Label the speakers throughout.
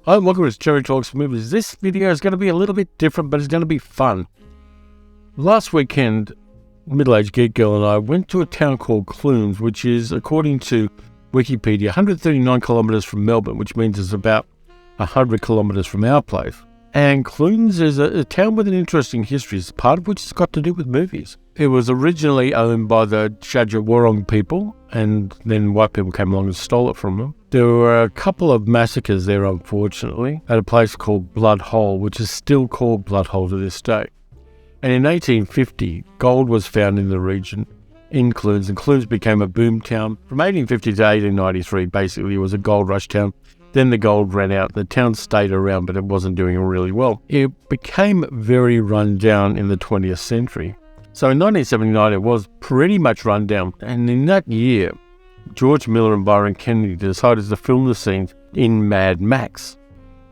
Speaker 1: Hi, welcome to Cherry Talks Movies. This video is going to be a little bit different, but it's going to be fun. Last weekend, middle-aged geek girl and I went to a town called Clunes, which is, according to Wikipedia, 139 kilometres from Melbourne, which means it's about 100 kilometres from our place. And Clunes is a town with an interesting history, part of which has got to do with movies. It was originally owned by the Djadjawarong people, and then white people came along and stole it from them. There were a couple of massacres there, unfortunately, at a place called Blood Hole, which is still called Blood Hole to this day. And in 1850, gold was found in the region in Clunes, and Clunes became a boom town. From 1850 to 1893, basically, it was a gold rush town. Then the gold ran out. The town stayed around, but it wasn't doing really well. It became very run down in the 20th century. So in 1979, it was pretty much run down. And in that year, George Miller and Byron Kennedy decided to film the scenes in Mad Max,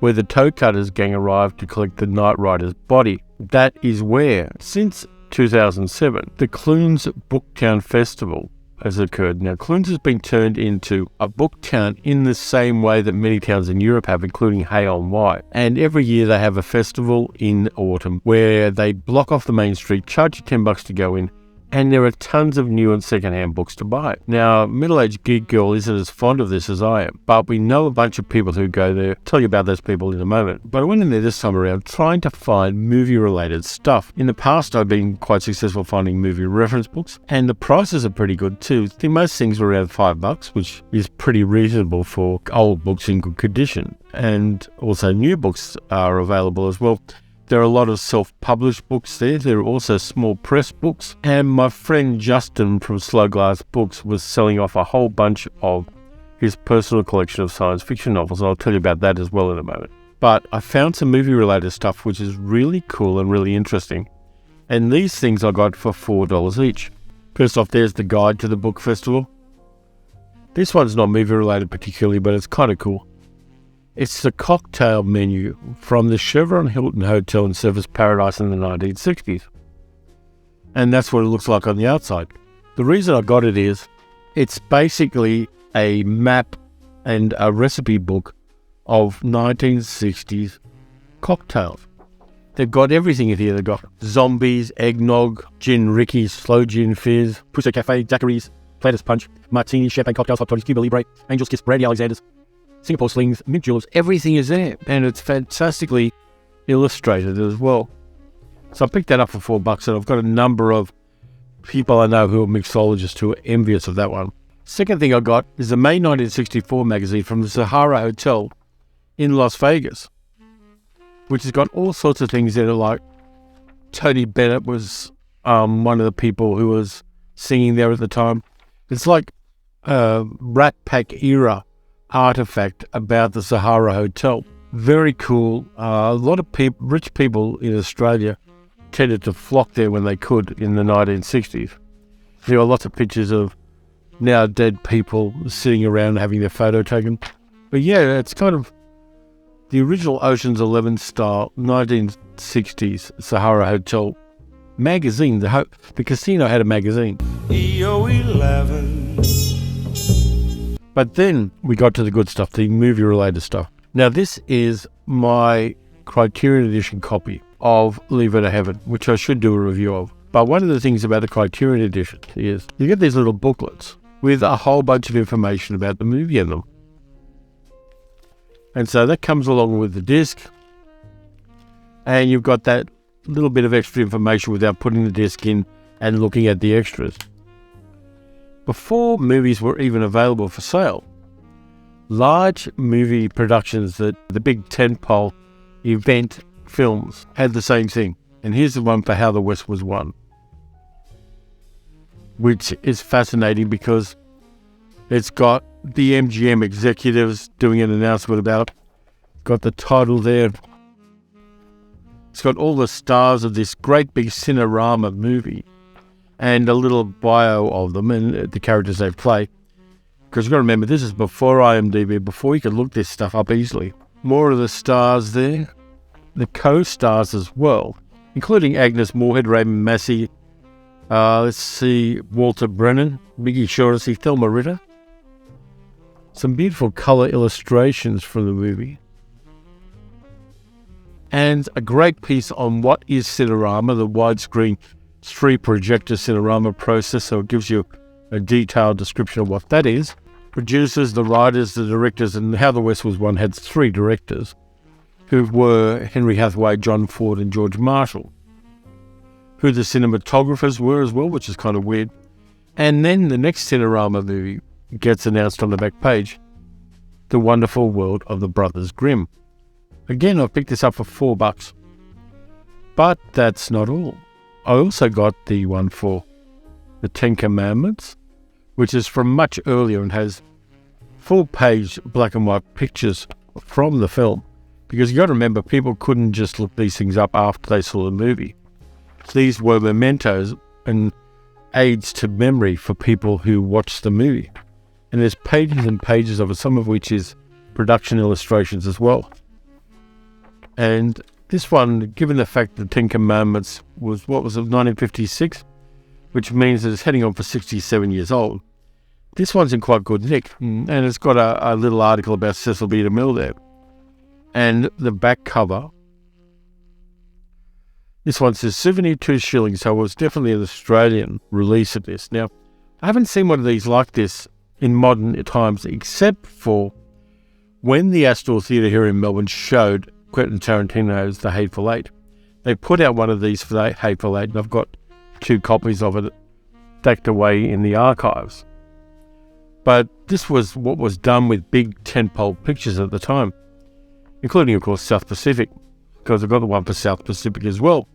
Speaker 1: where the toe cutters gang arrived to collect the Knight Rider's body. That is where, since 2007, the Clunes Booktown Festival has occurred. Now, Clunes has been turned into a book town in the same way that many towns in Europe have, including Hay-on-Wye. And every year they have a festival in autumn where they block off the main street, charge you $10 to go in, and there are tons of new and second-hand books to buy. Now, middle-aged geek girl isn't as fond of this as I am, but we know a bunch of people who go there. I'll tell you about those people in a moment. But I went in there this time around trying to find movie-related stuff. In the past, I've been quite successful finding movie reference books, and the prices are pretty good too. I think most things are around $5, which is pretty reasonable for old books in good condition. And also new books are available as well. There are a lot of self-published books there. There are also small press books. And my friend Justin from Slow Glass Books was selling off a whole bunch of his personal collection of science fiction novels. And I'll tell you about that as well in a moment. But I found some movie-related stuff which is really cool and really interesting. And these things I got for $4 each. First off, there's the guide to the book festival. This one's not movie-related particularly, but it's kind of cool. It's the cocktail menu from the Chevron Hilton Hotel in Surfers Paradise in the 1960s. And that's what it looks like on the outside. The reason I got it is, it's basically a map and a recipe book of 1960s cocktails. They've got everything in here. They've got zombies, eggnog, gin Ricky's, slow gin fizz, Pusso Cafe, Zachary's, Planters Punch, Martini, Champagne Cocktails, Hot Toddies, Cuba Libre, Angel's Kiss, Brandy Alexander's, Singapore Slings, Mint Juleps, everything is there. And it's fantastically illustrated as well. So I picked that up for $4 and I've got a number of people I know who are mixologists who are envious of that one. Second thing I got is the May 1964 magazine from the Sahara Hotel in Las Vegas, which has got all sorts of things in it, like Tony Bennett was one of the people who was singing there at the time. It's like a Rat Pack era artifact about the Sahara Hotel. Very cool. A lot of rich people in Australia tended to flock there when they could in the 1960s. There were lots of pictures of now dead people sitting around having their photo taken. But yeah, it's kind of the original Ocean's 11 style 1960s Sahara Hotel magazine. The casino had a magazine. EO 11. But then we got to the good stuff, the movie-related stuff. Now, this is my Criterion Edition copy of Leave It to Heaven, which I should do a review of. But one of the things about the Criterion Edition is you get these little booklets with a whole bunch of information about the movie in them. And so that comes along with the disc. And you've got that little bit of extra information without putting the disc in and looking at the extras. Before movies were even available for sale, large movie productions, that the big tentpole event films had the same thing. And here's the one for How the West Was Won, which is fascinating because it's got the MGM executives doing an announcement about it. Got the title there. It's got all the stars of this great big Cinerama movie and a little bio of them and the characters they play. Because you've got to remember, this is before IMDb, before you could look this stuff up easily. More of the stars there. The co-stars as well, including Agnes Moorehead, Raymond Massey, let's see, Walter Brennan, Mickey Shaughnessy, Thelma Ritter. Some beautiful colour illustrations from the movie. And a great piece on what is Cinerama, the widescreen 3-projector Cinerama process, so it gives you a detailed description of what that is. Producers, the writers, the directors, and How the West Was Won had 3 directors, who were Henry Hathaway, John Ford, and George Marshall, who the cinematographers were as well, which is kind of weird. And then the next Cinerama movie gets announced on the back page, The Wonderful World of the Brothers Grimm. Again, I picked this up for $4. But that's not all. I also got the one for The 10 Commandments, which is from much earlier and has full-page black and white pictures from the film. Because you got to remember, people couldn't just look these things up after they saw the movie. These were mementos and aids to memory for people who watched the movie. And there's pages and pages of it, some of which is production illustrations as well. And this one, given the fact that the 10 Commandments was, 1956, which means that it's heading on for 67 years old. This one's in quite good nick, and it's got a little article about Cecil B. DeMille there. And the back cover, this one says 72 shillings, so it was definitely an Australian release of this. Now, I haven't seen one of these like this in modern times, except for when the Astor Theatre here in Melbourne showed Quentin Tarantino's The Hateful Eight. They put out one of these for The Hateful Eight, and I've got 2 copies of it stacked away in the archives. But this was what was done with big tentpole pictures at the time, including, of course, South Pacific, because I've got the one for South Pacific as well,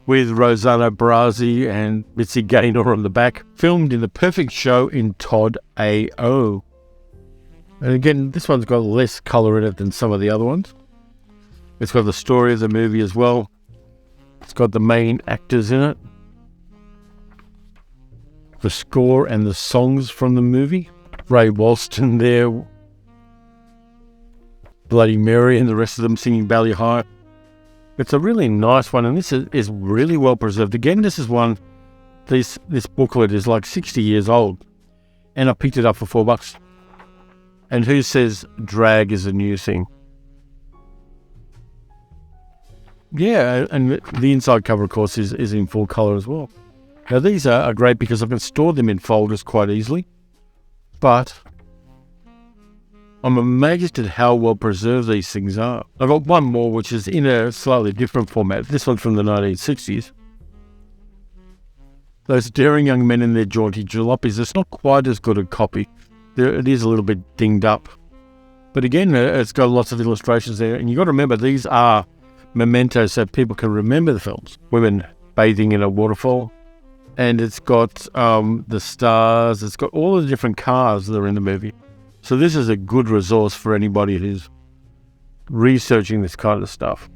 Speaker 1: with Rosanna Brazzi and Mitzi Gaynor on the back, filmed in the perfect show in Todd A.O. And again, this one's got less colour in it than some of the other ones. It's got the story of the movie as well. It's got the main actors in it, the score and the songs from the movie. Ray Walston there, Bloody Mary and the rest of them singing Bally High. It's a really nice one, and this is really well preserved. Again, this is one, this booklet is like 60 years old, and I picked it up for $4. And who says drag is a new thing? Yeah, and the inside cover, of course, is in full colour as well. Now, these are great because I can store them in folders quite easily, but I'm amazed at how well preserved these things are. I've got one more, which is in a slightly different format. This one's from the 1960s. Those daring young men in their jaunty jalopies. It's not quite as good a copy. It is a little bit dinged up. But again, it's got lots of illustrations there. And you've got to remember, these are mementos so people can remember the films. Women bathing in a waterfall. And it's got the stars. It's got all the different cars that are in the movie. So this is a good resource for anybody who's researching this kind of stuff.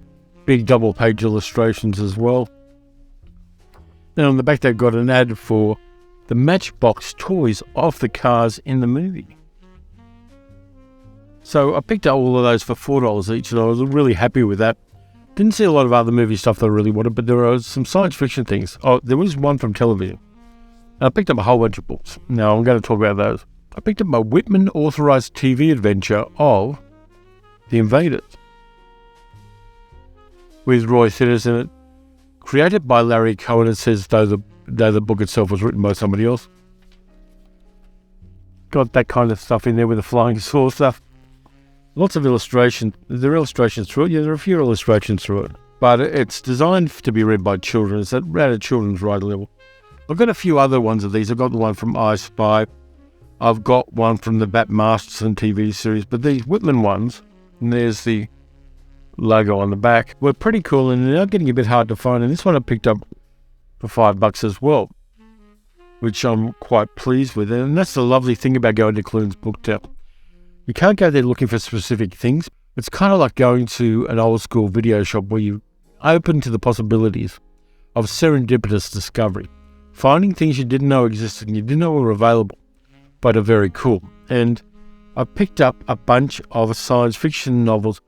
Speaker 1: Big double-page illustrations as well. Then on the back they've got an ad for the Matchbox toys of the cars in the movie. So I picked up all of those for $4 each, and I was really happy with that. Didn't see a lot of other movie stuff that I really wanted, but there were some science fiction things. Oh, there was one from television. And I picked up a whole bunch of books. Now I'm going to talk about those. I picked up a Whitman authorized TV adventure of The Invaders, with Roy Sinners in it. Created by Larry Cohen, it says, though the book itself was written by somebody else. Got that kind of stuff in there with the flying saw stuff. Lots of illustrations. There are illustrations through it. Yeah, there are a few illustrations through it. But it's designed to be read by children. It's at a children's right level. I've got a few other ones of these. I've got the one from I Spy, I've got one from the Bat Masterson TV series, but these Whitman ones, and there's the logo on the back, were pretty cool, and they're getting a bit hard to find. And this one I picked up for $5 as well, which I'm quite pleased with. And that's the lovely thing about going to Clunes Bookshop. You can't go there looking for specific things. It's kind of like going to an old school video shop where you're open to the possibilities of serendipitous discovery, finding things you didn't know existed and you didn't know were available, but are very cool. And I picked up a bunch of science fiction novels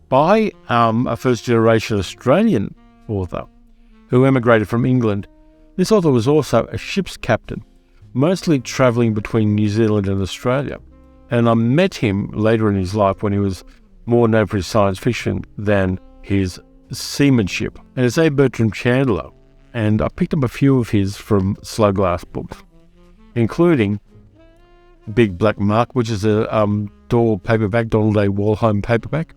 Speaker 1: by a first-generation Australian author who emigrated from England. This author was also a ship's captain, mostly travelling between New Zealand and Australia. And I met him later in his life when he was more known for his science fiction than his seamanship. And it's A. Bertram Chandler. And I picked up a few of his from Slow Glass Books, including Big Black Mark, which is a Dahl paperback, Donald A. Walheim paperback.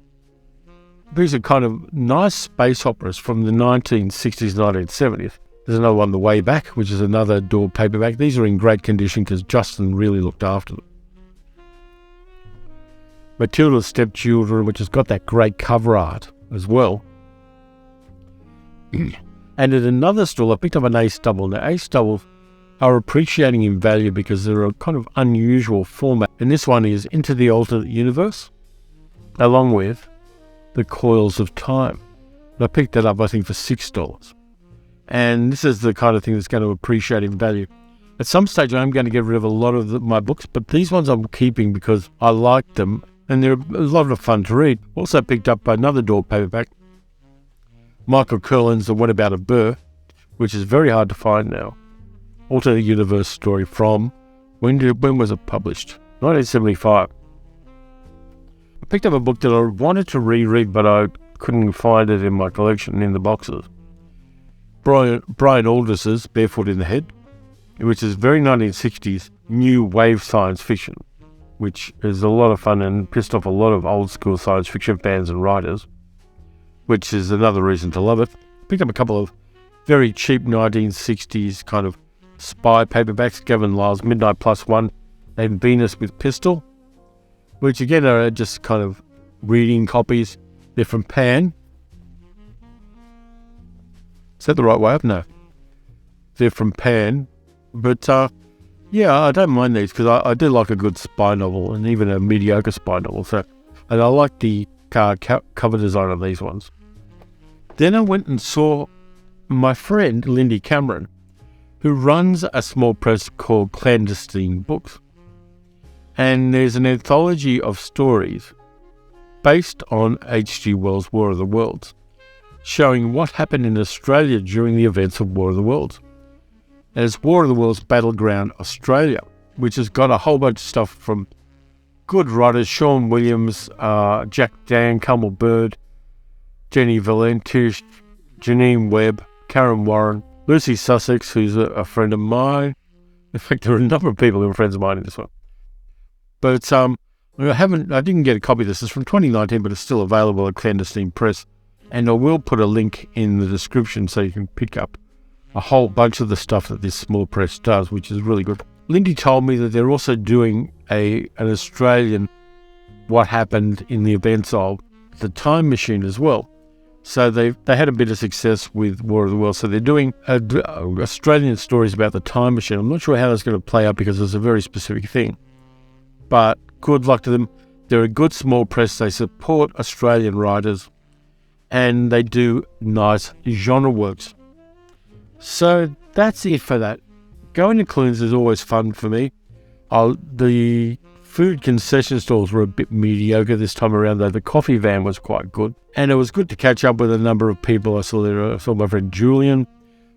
Speaker 1: These are kind of nice space operas from the 1960s, 1970s. There's another one, The Way Back, which is another Dahl paperback. These are in great condition because Justin really looked after them. Matilda's Stepchildren, which has got that great cover art as well. And at another stall, I picked up an Ace Double. Now, Ace Doubles are appreciating in value because they're a kind of unusual format. And this one is Into the Alternate Universe, along with The Coils of Time. And I picked that up, I think, for $6. And this is the kind of thing that's going to appreciate in value. At some stage, I'm going to get rid of a lot of my books, but these ones I'm keeping because I like them and they're a lot of fun to read. Also picked up another Dahl paperback, Michael Curlin's The What About a Burr, which is very hard to find now. Alternate universe story from, when was it published? 1975. I picked up a book that I wanted to reread, but I couldn't find it in my collection in the boxes. Brian Aldiss' Barefoot in the Head, which is very 1960s new wave science fiction, which is a lot of fun and pissed off a lot of old school science fiction fans and writers, which is another reason to love it. Picked up a couple of very cheap 1960s kind of spy paperbacks, Gavin Lyle's Midnight Plus One and Venus with Pistol, which again are just kind of reading copies. They're from Pan. Is that the right way up? No. They're from Pan. But yeah, I don't mind these because I do like a good spy novel and even a mediocre spy novel. So, and I like the cover design of these ones. Then I went and saw my friend Lindy Cameron, who runs a small press called Clandestine Books. And there's an anthology of stories based on H.G. Wells' War of the Worlds, showing what happened in Australia during the events of War of the Worlds. And it's War of the Worlds Battleground Australia, which has got a whole bunch of stuff from good writers, Sean Williams, Jack Dan, Carmel Bird, Jenny Valentish, Janine Webb, Karen Warren, Lucy Sussex, who's a friend of mine. In fact, there are a number of people who are friends of mine in this one. But I didn't get a copy of this. It's from 2019, but it's still available at Clandestine Press. And I will put a link in the description so you can pick up a whole bunch of the stuff that this small press does, which is really good. Lindy told me that they're also doing an Australian what happened in the events of the Time Machine as well. So they had a bit of success with War of the Worlds. So they're doing Australian stories about the Time Machine. I'm not sure how that's going to play out because it's a very specific thing. But good luck to them. They're a good small press. They support Australian writers. And they do nice genre works. So that's it for that. Going to Clunes is always fun for me. The food concession stalls were a bit mediocre this time around, though the coffee van was quite good. And it was good to catch up with a number of people. I saw my friend Julian.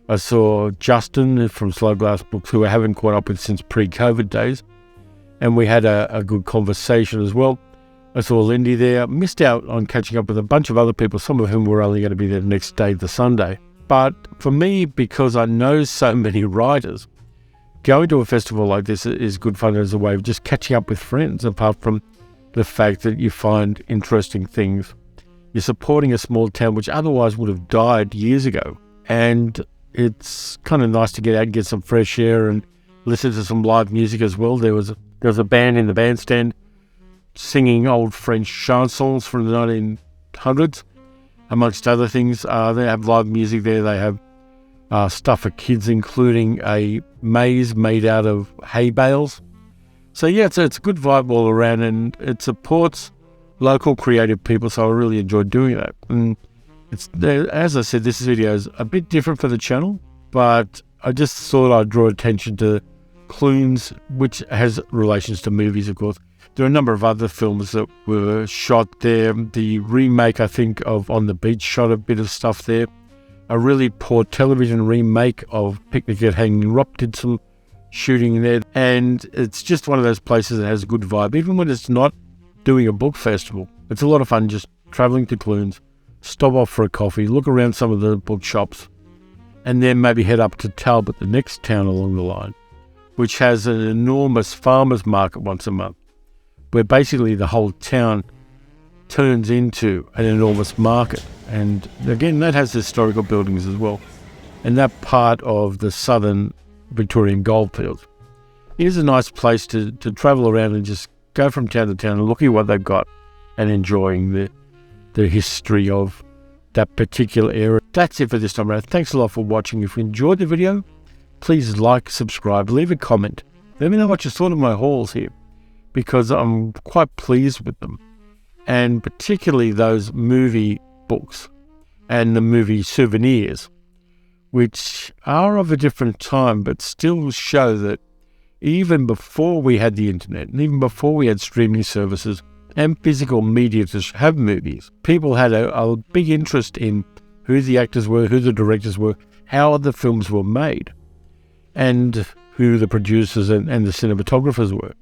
Speaker 1: I saw Justin from Slow Glass Books, who I haven't caught up with since pre-COVID days. And we had a good conversation as well. I saw Lindy there. Missed out on catching up with a bunch of other people, some of whom were only going to be there the next day, the Sunday. But for me, because I know so many writers, going to a festival like this is good fun as a way of just catching up with friends, apart from the fact that you find interesting things. You're supporting a small town which otherwise would have died years ago. And it's kind of nice to get out and get some fresh air and listen to some live music as well. There was a band in the bandstand singing old French chansons from the 1900s, amongst other things. They have live music there. They have stuff for kids, including a maze made out of hay bales. So yeah, it's a good vibe all around, and it supports local creative people, so I really enjoyed doing that. And as I said, this video is a bit different for the channel, but I just thought I'd draw attention to Clunes, which has relations to movies, of course. There are a number of other films that were shot there. The remake, I think, of On the Beach shot a bit of stuff there. A really poor television remake of Picnic at Hanging Rock did some shooting there. And it's just one of those places that has a good vibe. Even when it's not doing a book festival, it's a lot of fun just traveling to Clunes, stop off for a coffee, look around some of the bookshops, and then maybe head up to Talbot, the next town along the line, which has an enormous farmers market once a month, where basically the whole town turns into an enormous market. And again, that has historical buildings as well. And that part of the southern Victorian goldfields. It is a nice place to travel around and just go from town to town and looking at what they've got and enjoying the history of that particular area. That's it for this time around. Thanks a lot for watching. If you enjoyed the video, please like, subscribe, leave a comment. Let me know what you thought of my hauls here, because I'm quite pleased with them. And particularly those movie books and the movie souvenirs, which are of a different time, but still show that even before we had the internet, and even before we had streaming services and physical media to have movies, people had a big interest in who the actors were, who the directors were, how the films were made, and who the producers and the cinematographers were.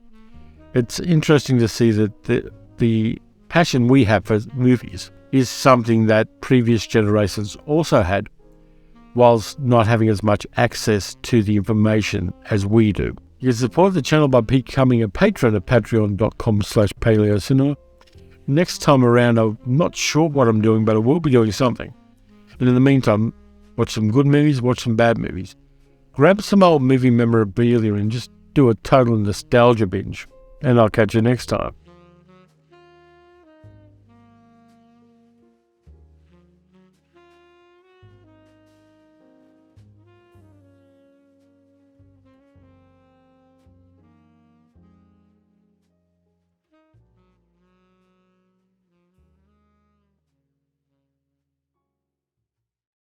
Speaker 1: It's interesting to see that the passion we have for movies is something that previous generations also had, whilst not having as much access to the information as we do. You can support the channel by becoming a patron at patreon.com/paleocinema. Next time around, I'm not sure what I'm doing, but I will be doing something. And in the meantime, watch some good movies, watch some bad movies. Grab some old movie memorabilia and just do a total nostalgia binge. And I'll catch you next time.